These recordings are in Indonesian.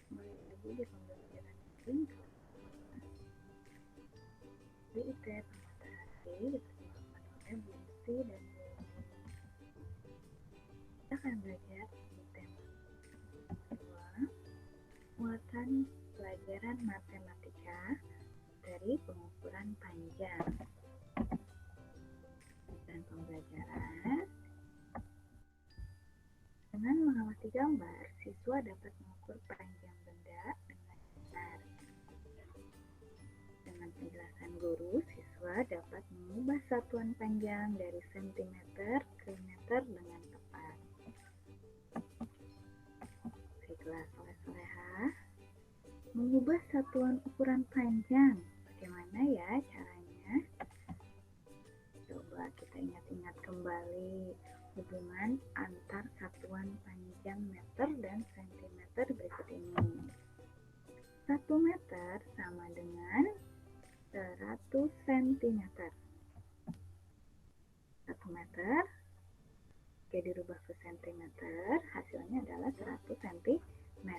Kembali lagi di pembelajaran singkat. BIT pematahari diperkenalkan oleh Bu Lucy dan Bu Yeni. Kita akan belajar di tema kedua, muatan pelajaran matematika dari pengukuran panjang. Dan pembelajaran dengan mengamati gambar, siswa dapat mengukur panjang benda dengan benar. Dengan penjelasan guru, siswa dapat mengubah satuan panjang dari sentimeter ke meter dengan tepat. Baiklah, soleh-soleha, mengubah satuan ukuran panjang. Bagaimana ya caranya? Coba kita ingat-ingat kembali hubungan antar satuan panjang meter dan sentimeter berikut ini. 1 meter sama dengan 100 cm. 1 meter jika dirubah ke sentimeter, hasilnya adalah 100 cm.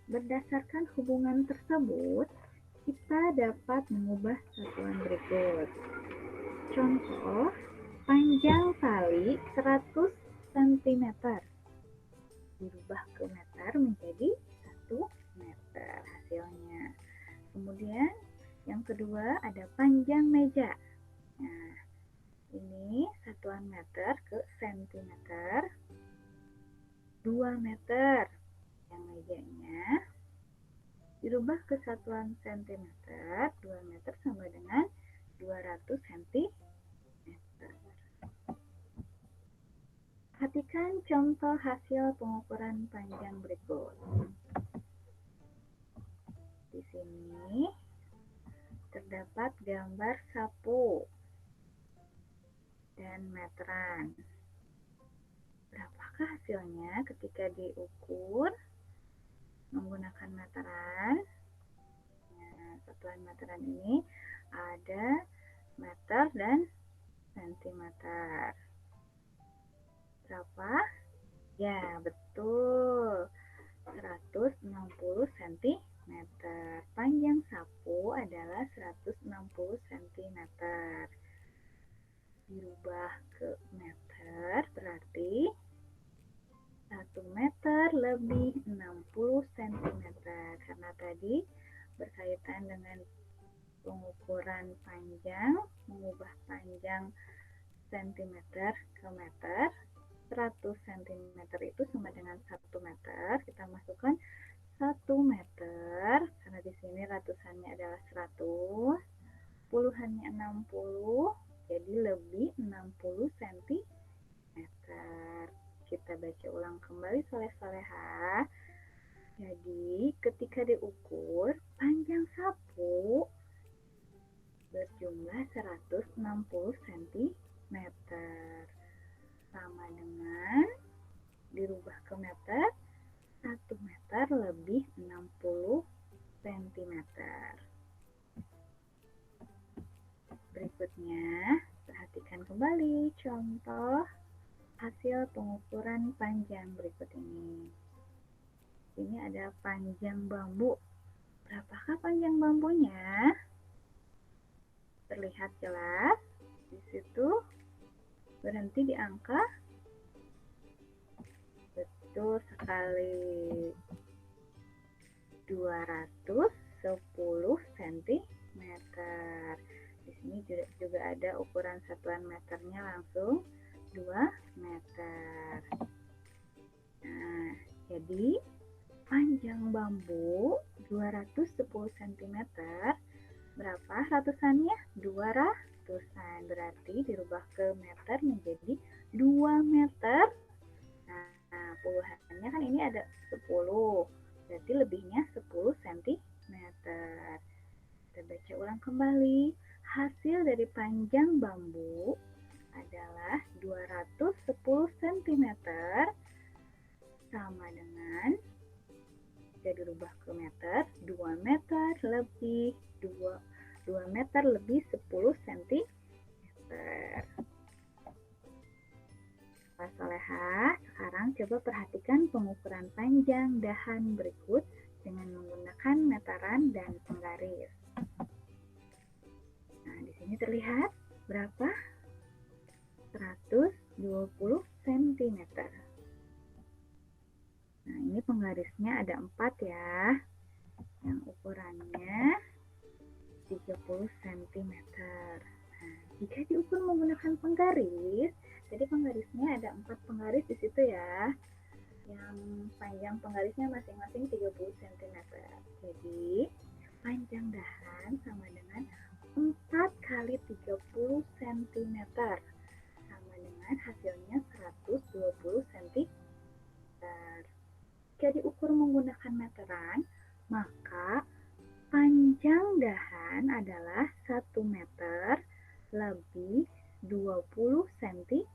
Berdasarkan hubungan tersebut, kita dapat mengubah satuan berikut. Contoh, panjang tali 100 cm. Dirubah ke meter menjadi 1 meter hasilnya. Kemudian yang kedua ada panjang meja. Nah, ini satuan meter ke sentimeter. 2 meter yang mejanya. Dirubah ke satuan sentimeter. 2 meter sama dengan 200 cm. Perhatikan contoh hasil pengukuran panjang berikut. Di sini terdapat gambar sapu dan meteran. Berapakah hasilnya ketika diukur menggunakan meteran? Nah, satuan meteran ini ada meter dan sentimeter. Berapa? Ya, betul. 160 cm. Panjang sapu adalah 160 cm. Dirubah ke meter berarti 1 meter lebih 60 cm. Karena tadi berkaitan dengan pengukuran panjang, mengubah panjang cm ke meter. 100 cm itu sama dengan 1 meter. Kita masukkan 1 meter, karena di sini ratusannya adalah 100, puluhannya 60, jadi lebih 60 cm. Kita baca ulang kembali soleh-soleha. Jadi ketika diukur, panjang sapu berjumlah 160 cm. Sama dengan dirubah ke meter, 1 meter lebih 60 cm. Berikutnya, perhatikan kembali contoh hasil pengukuran panjang berikut ini. Ini ada panjang bambu. Berapakah panjang bambunya? Terlihat jelas di situ. Berhenti di angka. Betul sekali. 210 cm. Di sini juga ada ukuran satuan meternya langsung 2 meter. Nah, jadi panjang bambu 210 cm. Berapa ratusannya? 200-an. Berarti dirubah ke meter menjadi 2 meter. Nah, puluhannya kan ini ada 10. Berarti lebihnya 10 cm. Kita baca ulang kembali. Hasil dari panjang bambu adalah 210 cm sama dengan, jika dirubah ke meter, 2 meter lebih 2 2 meter lebih 10 cm. Soleha, sekarang coba perhatikan pengukuran panjang dahan berikut dengan menggunakan meteran dan penggaris. Nah, di sini terlihat berapa? 120 cm. Nah, ini penggarisnya ada 4 ya. Yang ukurannya 30 cm. Nah, jika diukur menggunakan penggaris, jadi penggarisnya ada 4 penggaris di situ ya. Yang panjang penggarisnya masing-masing 30 cm. Jadi, panjang dahan sama dengan 4 kali 30 cm. Sama dengan hasilnya 120 cm. Jika diukur menggunakan meteran, maka panjang dahan adalah 1 meter lebih 20 cm.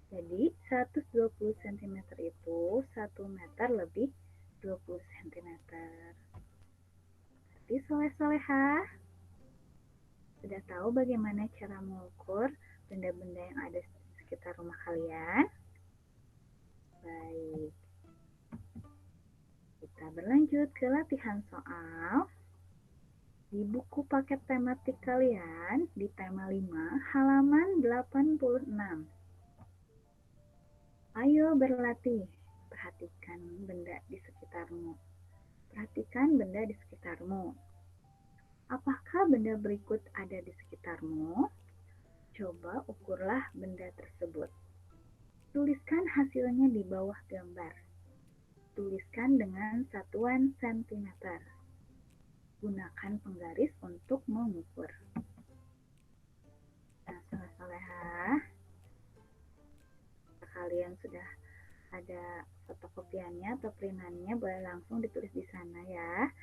Jadi 120 cm itu 1 meter lebih 20 cm. Jadi soleh-soleha, sudah tahu bagaimana cara mengukur benda-benda yang ada di sekitar rumah kalian? Baik. Kita berlanjut ke latihan soal. Di buku paket tematik kalian, di tema 5, halaman 86. Ayo berlatih. Perhatikan benda di sekitarmu. Perhatikan benda di sekitarmu. Apakah benda berikut ada di sekitarmu? Coba ukurlah benda tersebut. Tuliskan hasilnya di bawah gambar. Tuliskan dengan satuan sentimeter. Gunakan penggaris untuk mengukur. Nah, soleha, kalian sudah ada fotokopiannya atau printannya, boleh langsung ditulis di sana ya.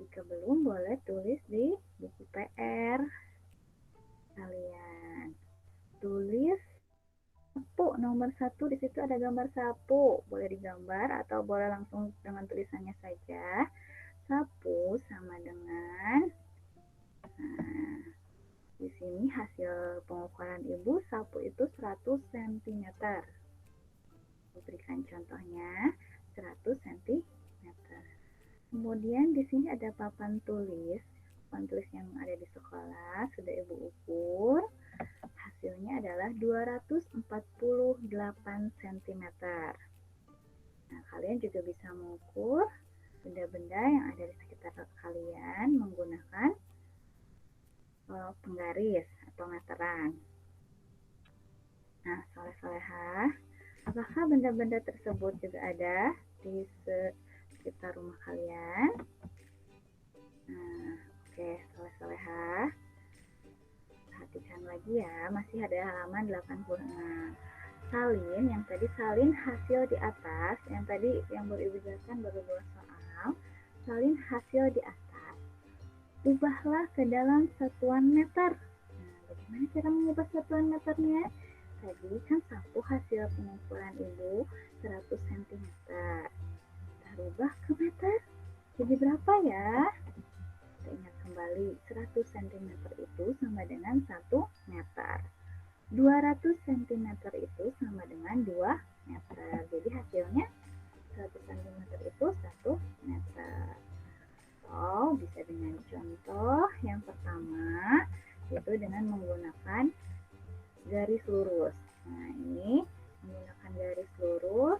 Jika belum, boleh tulis di buku PR. Kalian tulis sapu nomor 1, di situ ada gambar sapu, boleh digambar atau boleh langsung dengan tulisannya saja. Sapu sama dengan, nah, di sini hasil pengukuran ibu, sapu itu 100 cm. Berikan contohnya 100 cm. Kemudian di sini ada papan tulis yang ada di sekolah, sudah ibu ukur. Hasilnya adalah 248 cm. Nah, kalian juga bisa mengukur benda-benda yang ada di sekitar kalian menggunakan penggaris atau meteran. Nah, soleh-soleha, apakah benda-benda tersebut juga ada di sekitar rumah kalian? Nah, oke, soleh-soleha. Perhatikan lagi ya, masih ada halaman 86. Salin, yang tadi salin hasil di atas, yang tadi yang baru ibu jelaskan baru 2 soal. Salin hasil di atas. Ubahlah ke dalam satuan meter. Nah, bagaimana cara mengubah satuan meternya? Tadi kan sapu hasil pengukuran ibu 100 cm. Kita rubah ke meter. Jadi berapa ya? Kita ingat kembali, 100 cm itu sama dengan 1 meter. 200 cm itu sama dengan 2 meter. Jadi hasilnya 100 cm itu 1 meter. Oh, bisa dengan contoh yang pertama, yaitu dengan menggunakan garis lurus. Nah, ini menggunakan garis lurus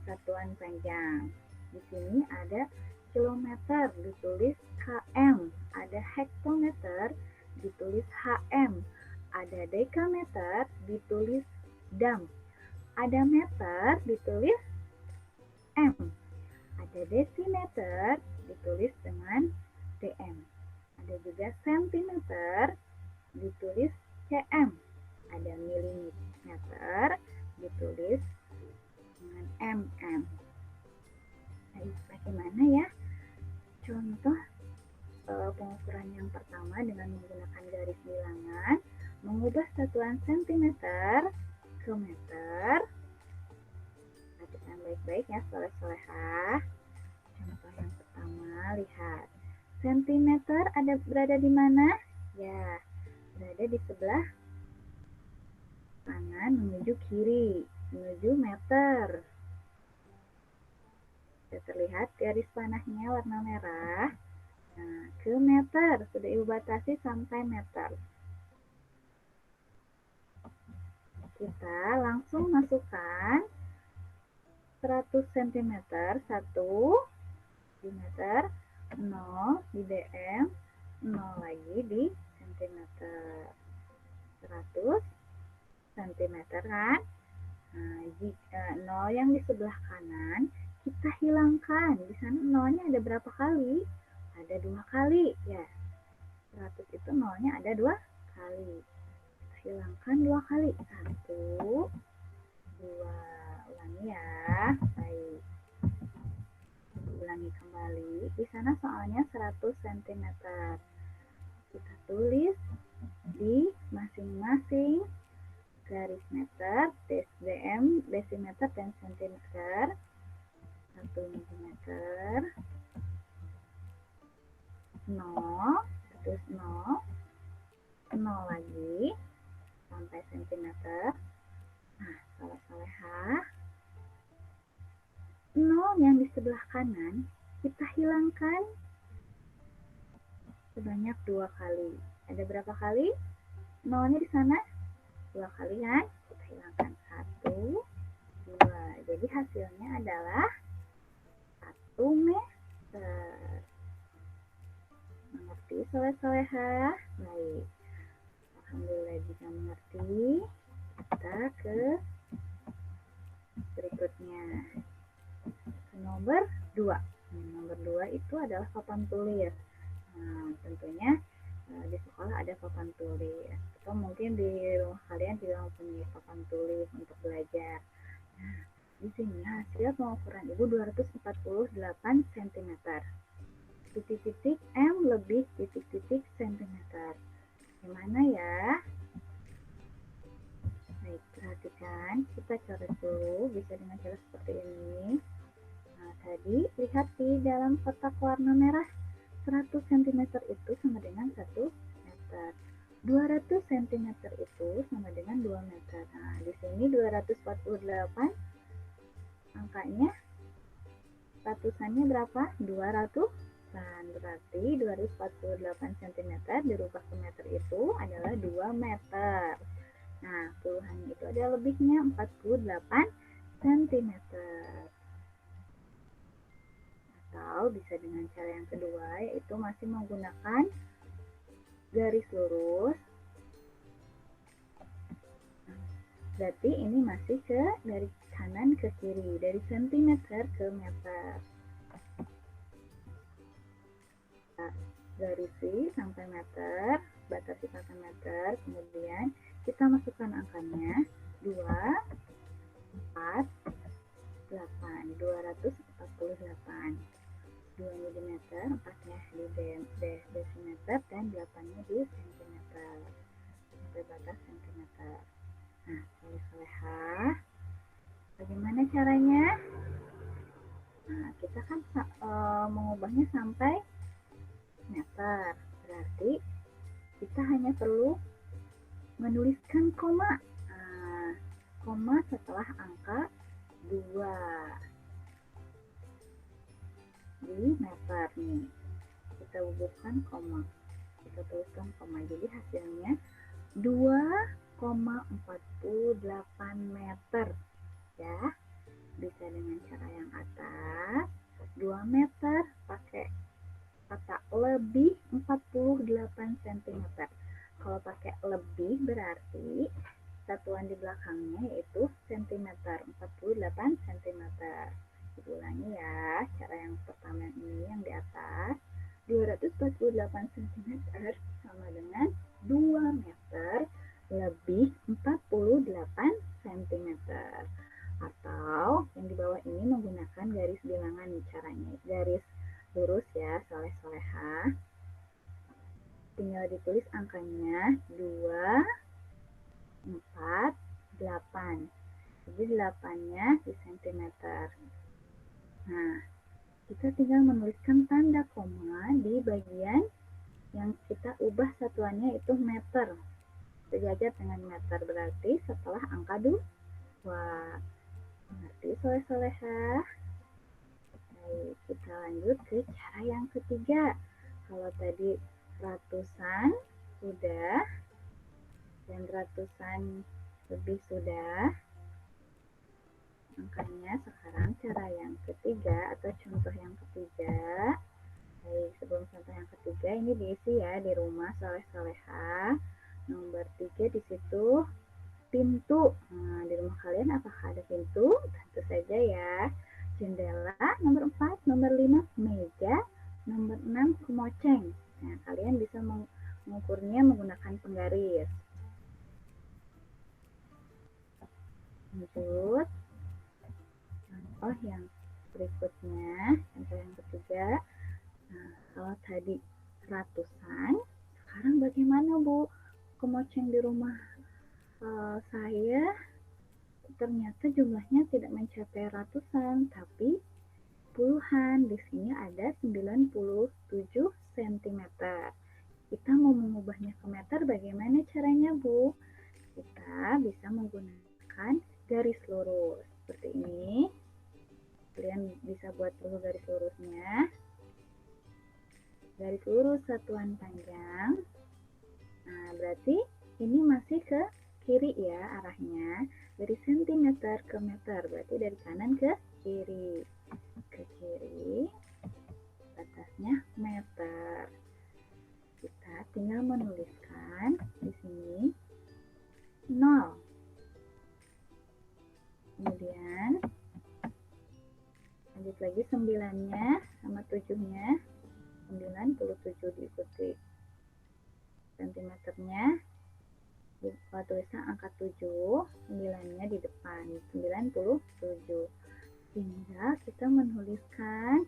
satuan panjang. Di sini ada kilometer ditulis km, ada hektometer ditulis hm, ada dekameter ditulis dam, ada meter ditulis m, ada desimeter ditulis dengan dm, ada juga sentimeter ditulis cm, ada milimeter ditulis dengan mm. Nah, bagaimana ya contoh pengukuran yang pertama dengan menggunakan garis bilangan, mengubah satuan sentimeter ke meter. Perhatikan baik-baik ya soleh-soleha. Contoh yang pertama, lihat. Sentimeter berada di mana? Ya, berada di sebelah kanan menuju kiri, menuju meter. Sudah terlihat garis panahnya warna merah. Nah, ke meter. Sudah Ibu batasi sampai meter. Kita langsung masukkan 100 cm, 1 di meter, 0 di dm, 0 lagi di cm. 100 cm kan? Nah, jika 0 yang di sebelah kanan kita hilangkan. Di sana 0-nya ada berapa kali? Ada 2 kali ya. 100 itu 0-nya ada 2 kali. Kita hilangkan 2 kali. 1, 2. Ulangi ya. Baik. Ulangi kembali. Di sana soalnya 100 cm. Kita tulis di masing-masing garis meter, dm, desimeter, dan sentimeter. 1 mm, 0, terus 0, 0 lagi, sampai sentimeter. Nah, soleh-solehah. 0 yang di sebelah kanan, kita hilangkan sebanyak 2 kali. Ada berapa kali? 0-nya di sana 2 kali kan? Kita hilangkan 1, 2. Jadi hasilnya adalah 1 meter. Mengerti soleh-solehah? Baik. Alhamdulillah jika mengerti. Kita ke berikutnya. Nomor 2. Nomor 2 itu adalah papan tulis. Nah, tentunya di sekolah ada papan tulis. Atau mungkin di rumah kalian juga mempunyai papan tulis untuk belajar. Nah, di sini hasil pengukuran Ibu 248 cm. Titik-titik M lebih titik-titik centimeter. Gimana ya? Baik, perhatikan. Kita coret dulu, bisa dengan cara seperti ini. Nah, tadi lihat di dalam kotak warna merah, 100 cm itu sama dengan 1 meter. 200 cm itu sama dengan 2 meter. Nah, di sini 248, angkanya, ratusannya berapa? 200. Berarti 248 cm dirubah ke meter itu adalah 2 meter. Nah, puluhannya itu ada lebihnya 48 cm. Atau bisa dengan cara yang kedua, yaitu masih menggunakan garis lurus. Berarti ini masih dari kanan ke kiri, dari sentimeter ke meter. Garisi sampai meter, batasi pakai meter, kemudian kita masukkan angkanya 2, 4, 8, 248. 2-nya di meter, 4-nya di desimeter, dan 8-nya di sentimeter. Sampai batas sentimeter. Nah, soleh-solehah. Bagaimana caranya? Nah, kita kan mengubahnya sampai meter. Berarti kita hanya perlu menuliskan koma. Nah, koma setelah angka 2 di meter nih. Kita bubuhkan koma. Kita tuliskan koma. Jadi hasilnya 2,48 meter. Ya. Bisa dengan cara yang atas. 2 meter pakai kata lebih 48 cm. Kalau pakai lebih berarti satuan di belakangnya yaitu centimeter, 48 cm. Ulangi ya, cara yang pertama ini yang di atas, 248 cm sama dengan 2 meter lebih 48 cm. Atau yang di bawah ini menggunakan garis bilangan nih caranya, garis lurus ya, soleh-solehah. Tinggal ditulis angkanya 2, 4, 8. Jadi 8-nya di centimeter. Nah, Kita tinggal menuliskan tanda koma di bagian yang kita ubah satuannya itu meter. Sejajar dengan meter, berarti setelah angka 2. Mengerti soleh-soleha? Baik, kita lanjut ke cara yang ketiga. Kalau tadi ratusan sudah dan ratusan lebih sudah, makanya sekarang cara yang ketiga atau contoh yang ketiga. Baik, sebelum contoh yang ketiga ini diisi ya di rumah soleh-soleha. Nomor 3 di situ pintu. Nah, di rumah kalian apakah ada pintu? Tentu saja ya. Jendela. Nomor 4, nomor 5 meja, nomor 6 kemoceng. Nah, kalian bisa mengukurnya menggunakan penggaris. Lanjut. Contoh yang berikutnya, contoh yang ketiga. Nah, kalau tadi ratusan, sekarang bagaimana Bu? Kemoceng di rumah saya ternyata jumlahnya tidak mencapai ratusan, tapi puluhan. Di sini ada 97 cm. Kita mau mengubahnya ke meter, bagaimana caranya Bu? Kita bisa menggunakan garis lurus seperti ini. Kalian bisa buat dulu garis lurusnya. Garis lurus satuan panjang. Nah, berarti ini masih ke kiri ya arahnya. Dari sentimeter ke meter, berarti dari kanan ke kiri. Ke kiri, batasnya meter. Kita tinggal menuliskan di sini 0. Kemudian lanjut lagi 9-nya sama 7-nya. 97 diikuti sentimeternya, tulisan angka 7, 9-nya di depan, 97. Tinggal kita menuliskan,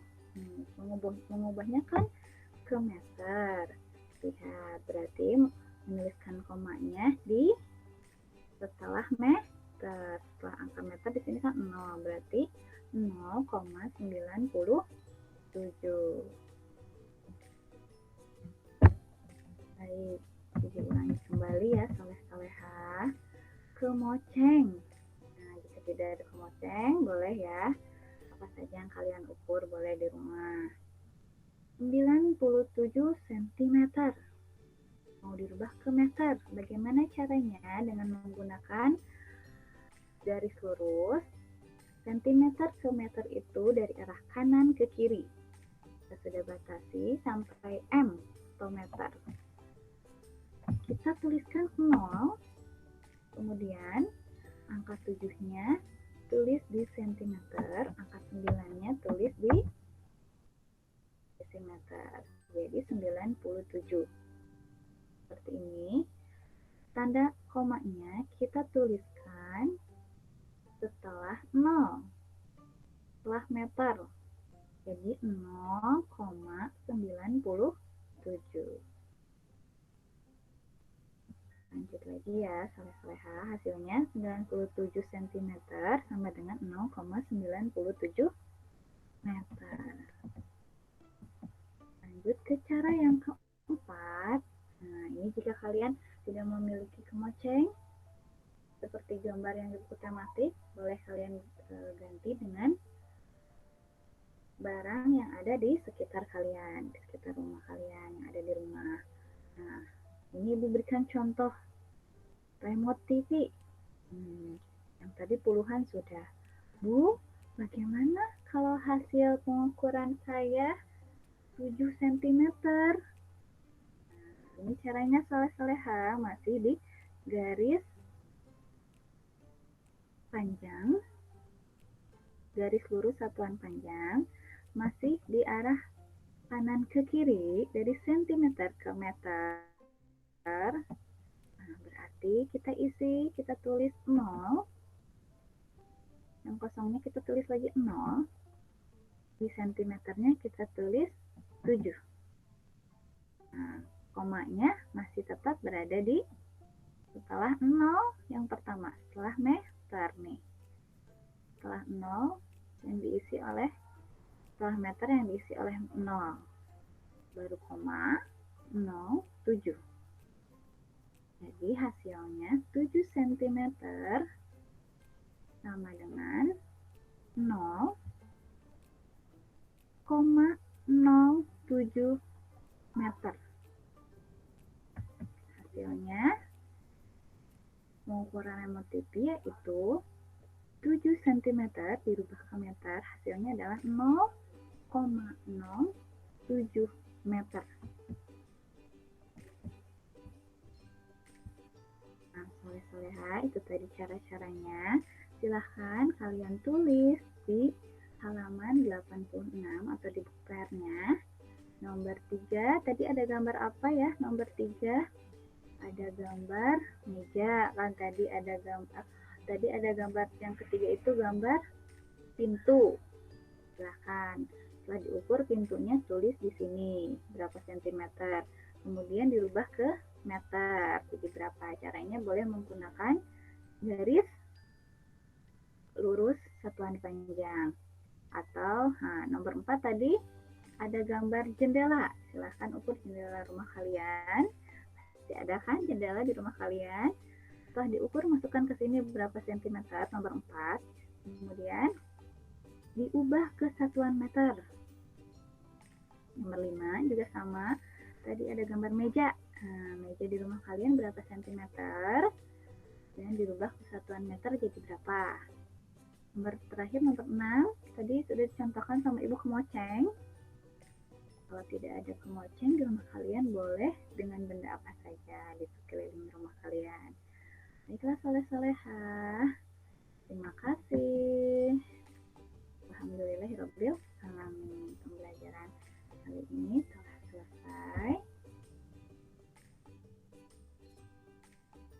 mengubahnya kan ke meter. Lihat, berarti menuliskan komanya di setelah meter. Setelah angka meter di sini kan 0, berarti 0,97. Baik, diulangi kembali ya soleh-soleha. Kemoceng. Nah, jika tidak ada kemoceng, boleh ya. Apa saja yang kalian ukur boleh di rumah. 97 cm. Mau dirubah ke meter. Bagaimana caranya? Dengan menggunakan garis lurus. Sentimeter ke meter itu dari arah kanan ke kiri. Kita sudah batasi sampai M atau meter. Kita tuliskan 0, kemudian angka 7-nya tulis di sentimeter, angka 9-nya tulis di desimeter. Jadi 97. Seperti ini. Tanda komanya kita tuliskan setelah 0. Setelah meter. Jadi 0,97. Lanjut lagi ya, soleh-soleha. Hasilnya 97 cm sama dengan 0,97 meter. Lanjut ke cara yang keempat. Nah, ini jika kalian tidak memiliki kemoceng, seperti gambar yang di buku tematik, boleh kalian ganti dengan barang yang ada di sekitar kalian, di sekitar rumah kalian, yang ada di rumah. Nah, ini diberikan contoh remote TV. Yang tadi puluhan sudah. Bu, bagaimana kalau hasil pengukuran saya 7 cm? Nah, ini caranya soleh-soleha, masih di garis panjang, garis lurus satuan panjang, masih di arah kanan ke kiri dari sentimeter ke meter. Nah, berarti kita isi, kita tulis 0. Yang kosongnya kita tulis lagi 0. Di sentimeternya kita tulis 7. Nah, komanya masih tetap berada di setelah 0 yang pertama, setelah meter nih. Setelah 0 yang diisi oleh setelah meter yang diisi oleh 0. Baru koma, 0, 7. Jadi hasilnya 7 cm sama dengan 0,07 meter. Hasilnya pengukuran MOTP yaitu 7 cm dirubah ke meter, hasilnya adalah 0,07 meter. Nah, soleh-soleha, itu tadi cara-caranya. Silahkan kalian tulis di halaman 86 atau di buku PR-nya. Nomor 3, tadi ada gambar apa ya? Nomor 3 ada gambar meja, kan tadi ada gambar yang ketiga itu gambar pintu. Silahkan setelah diukur pintunya tulis di sini berapa sentimeter, kemudian dirubah ke meter jadi berapa. Caranya boleh menggunakan garis lurus satuan panjang atau nomor 4 tadi ada gambar jendela. Silahkan ukur jendela rumah kalian. Pasti ada kan jendela di rumah kalian. Setelah diukur, masukkan ke sini berapa sentimeter, nomor 4. Kemudian diubah ke satuan meter. Nomor 5 juga sama. Tadi ada gambar meja. Meja di rumah kalian berapa sentimeter? Dan dirubah ke satuan meter jadi berapa? Nomor terakhir, nomor 6. Tadi sudah dicontohkan sama Ibu kemoceng. Kalau tidak ada kemoceng di rumah kalian, boleh dengan benda apa saja di sekeliling rumah kalian. Baiklah soleh-solehah. Terima kasih. Alhamdulillahirabbil alamin. Pembelajaran kali ini telah selesai.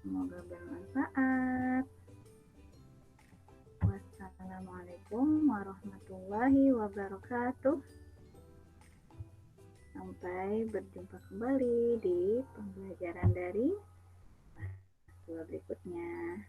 Semoga bermanfaat. Wassalamualaikum warahmatullahi wabarakatuh. Sampai berjumpa kembali di pembelajaran dari kelas 2 berikutnya.